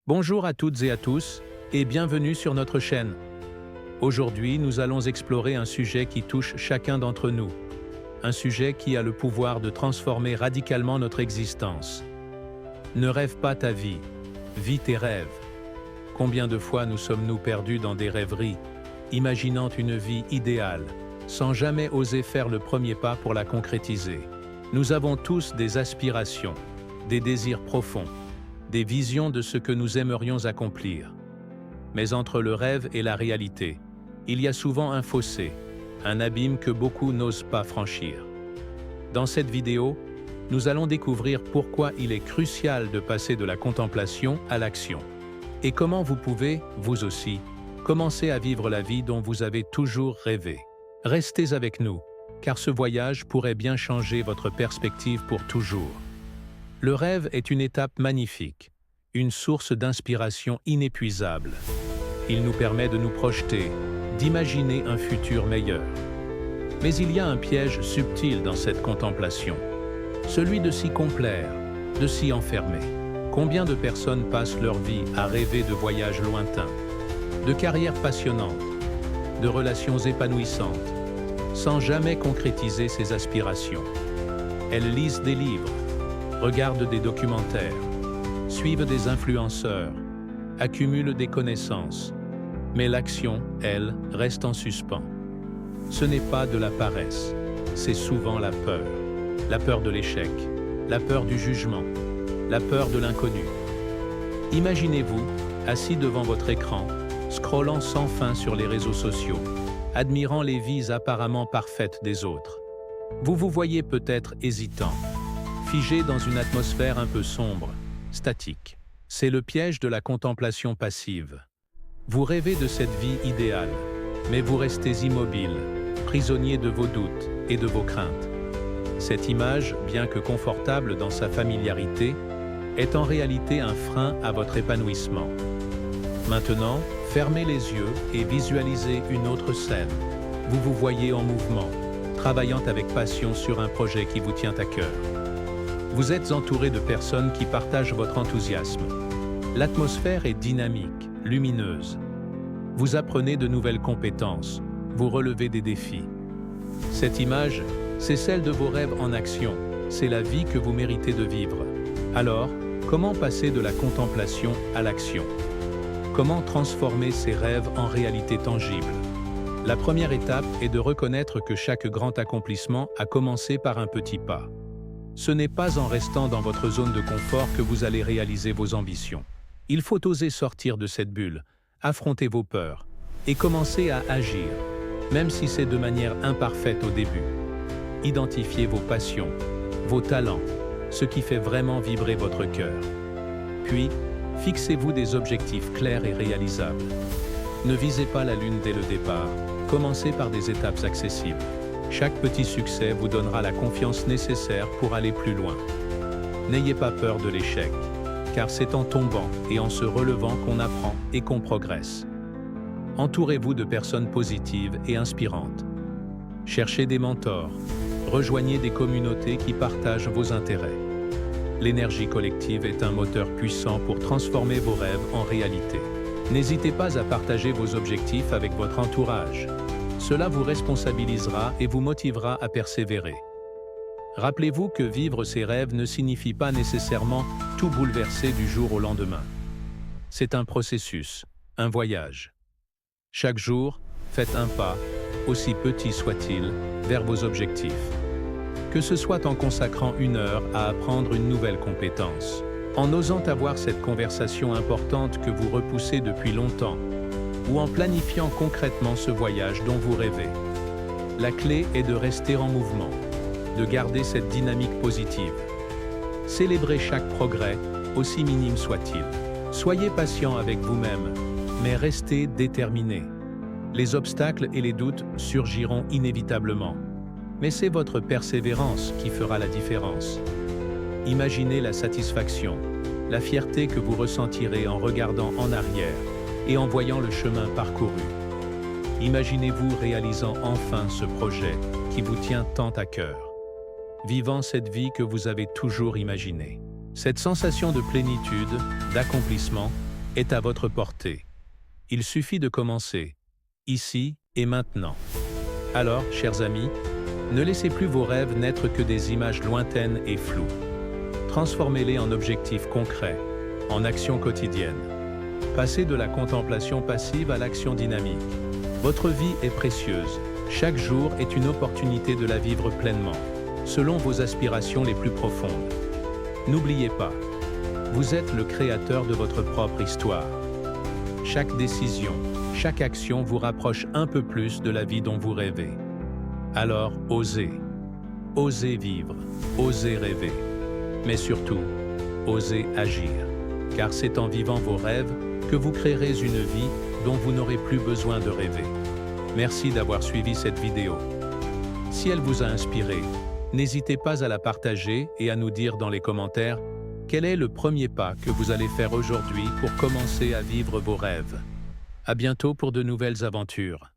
Bonjour à toutes et à tous, et bienvenue sur notre chaîne. Aujourd'hui, nous allons explorer un sujet qui touche chacun d'entre nous. Un sujet qui a le pouvoir de transformer radicalement notre existence. Ne rêve pas ta vie, vis tes rêves. Combien de fois nous sommes-nous perdus dans des rêveries, imaginant une vie idéale, sans jamais oser faire le premier pas pour la concrétiser. Nous avons tous des aspirations, des désirs profonds, des visions de ce que nous aimerions accomplir. Mais entre le rêve et la réalité, il y a souvent un fossé, un abîme que beaucoup n'osent pas franchir. Dans cette vidéo, nous allons découvrir pourquoi il est crucial de passer de la contemplation à l'action. Et comment vous pouvez, vous aussi, commencer à vivre la vie dont vous avez toujours rêvé. Restez avec nous, car ce voyage pourrait bien changer votre perspective pour toujours. Le rêve est une étape magnifique, une source d'inspiration inépuisable. Il nous permet de nous projeter, d'imaginer un futur meilleur. Mais il y a un piège subtil dans cette contemplation, celui de s'y complaire, de s'y enfermer. Combien de personnes passent leur vie à rêver de voyages lointains, de carrières passionnantes, de relations épanouissantes, sans jamais concrétiser ces aspirations. Elles lisent des livres, regardent des documentaires, suivent des influenceurs, accumulent des connaissances, mais l'action, elle, reste en suspens. Ce n'est pas de la paresse, c'est souvent la peur de l'échec, la peur du jugement, la peur de l'inconnu. Imaginez-vous, assis devant votre écran, scrollant sans fin sur les réseaux sociaux, admirant les vies apparemment parfaites des autres. Vous vous voyez peut-être hésitant, figé dans une atmosphère un peu sombre, statique. C'est le piège de la contemplation passive. Vous rêvez de cette vie idéale, mais vous restez immobile, prisonnier de vos doutes et de vos craintes. Cette image, bien que confortable dans sa familiarité, est en réalité un frein à votre épanouissement. Maintenant, fermez les yeux et visualisez une autre scène. Vous vous voyez en mouvement, travaillant avec passion sur un projet qui vous tient à cœur. Vous êtes entouré de personnes qui partagent votre enthousiasme. L'atmosphère est dynamique, lumineuse. Vous apprenez de nouvelles compétences, vous relevez des défis. Cette image, c'est celle de vos rêves en action, c'est la vie que vous méritez de vivre. Alors, comment passer de la contemplation à l'action? Comment transformer ces rêves en réalité tangible? La première étape est de reconnaître que chaque grand accomplissement a commencé par un petit pas. Ce n'est pas en restant dans votre zone de confort que vous allez réaliser vos ambitions. Il faut oser sortir de cette bulle, affronter vos peurs et commencer à agir, même si c'est de manière imparfaite au début. Identifiez vos passions, vos talents, ce qui fait vraiment vibrer votre cœur. Puis, fixez-vous des objectifs clairs et réalisables. Ne visez pas la lune dès le départ, commencez par des étapes accessibles. Chaque petit succès vous donnera la confiance nécessaire pour aller plus loin. N'ayez pas peur de l'échec, car c'est en tombant et en se relevant qu'on apprend et qu'on progresse. Entourez-vous de personnes positives et inspirantes. Cherchez des mentors, rejoignez des communautés qui partagent vos intérêts. L'énergie collective est un moteur puissant pour transformer vos rêves en réalité. N'hésitez pas à partager vos objectifs avec votre entourage. Cela vous responsabilisera et vous motivera à persévérer. Rappelez-vous que vivre ses rêves ne signifie pas nécessairement tout bouleverser du jour au lendemain. C'est un processus, un voyage. Chaque jour, faites un pas, aussi petit soit-il, vers vos objectifs. Que ce soit en consacrant 1 heure à apprendre une nouvelle compétence, en osant avoir cette conversation importante que vous repoussez depuis longtemps, ou en planifiant concrètement ce voyage dont vous rêvez. La clé est de rester en mouvement, de garder cette dynamique positive. Célébrez chaque progrès, aussi minime soit-il. Soyez patient avec vous-même, mais restez déterminé. Les obstacles et les doutes surgiront inévitablement, mais c'est votre persévérance qui fera la différence. Imaginez la satisfaction, la fierté que vous ressentirez en regardant en arrière et en voyant le chemin parcouru. Imaginez-vous réalisant enfin ce projet qui vous tient tant à cœur, vivant cette vie que vous avez toujours imaginée. Cette sensation de plénitude, d'accomplissement, est à votre portée. Il suffit de commencer, ici et maintenant. Alors, chers amis, ne laissez plus vos rêves n'être que des images lointaines et floues. Transformez-les en objectifs concrets, en actions quotidiennes. Passez de la contemplation passive à l'action dynamique. Votre vie est précieuse. Chaque jour est une opportunité de la vivre pleinement, selon vos aspirations les plus profondes. N'oubliez pas, vous êtes le créateur de votre propre histoire. Chaque décision, chaque action vous rapproche un peu plus de la vie dont vous rêvez. Alors, osez. Osez vivre, osez rêver. Mais surtout, osez agir. Car c'est en vivant vos rêves que vous créerez une vie dont vous n'aurez plus besoin de rêver. Merci d'avoir suivi cette vidéo. Si elle vous a inspiré, n'hésitez pas à la partager et à nous dire dans les commentaires quel est le premier pas que vous allez faire aujourd'hui pour commencer à vivre vos rêves. À bientôt pour de nouvelles aventures.